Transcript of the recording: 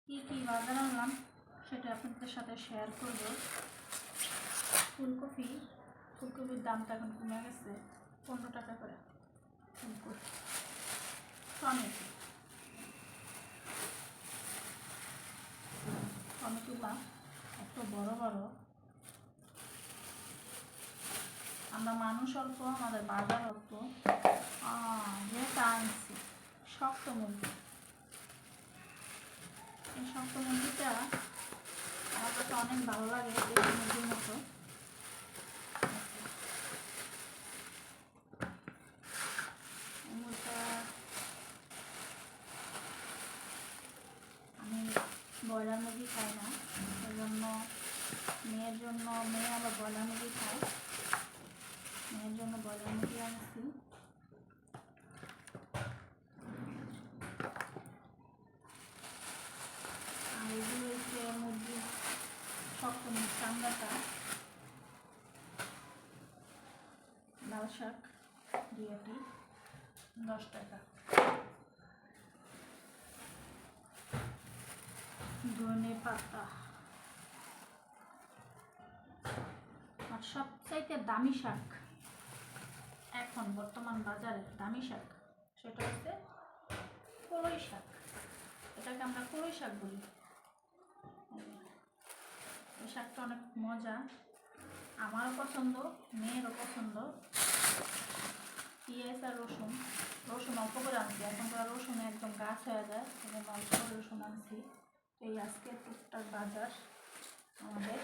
কী কী বাজার আনলাম সেটা আপনাদের সাথে শেয়ার করব। ফুলকপির দামটা এখন কমে গেছে 15 টাকা করে। ফুলকপি, টমেটোগুলা এত বড় বড়। আমরা মানুষ অল্প, আমাদের বাজার অল্প। যেটা আনছি শক্ত মুরগি, এই শক্ত মুরগিটা আমার কাছে অনেক ভালো লাগে, দেশি মুরগির মতো। আমি ব্রয়লার মুরগি খাই না, সেই জন্য মেয়ে আবার ব্রয়লার মুরগি খায়, মেয়ের জন্য ব্রয়লার মুরগি আনছি। আর এগুলো হচ্ছে মুরগির শক্ত চামড়াটা। লাল শাক দিয়েটি 10 টাকা। ধনে পাতা, আর সবচাইতে দামি শাক এখন বর্তমান বাজারে দামি শাক সেটা হচ্ছে কলই শাক। এটাকে আমরা কলই শাক বলি। এই শাকটা অনেক মজা, আমারও পছন্দ, মেয়েরও পছন্দ। পেঁয়াজ আর রসুন অল্প করে আনছি, এখনকার রসুন একদম গাছ হয়ে যায়, এবং অল্প করে রসুন আনছি। এই আজকে টুকটাক বাজার আমাদের।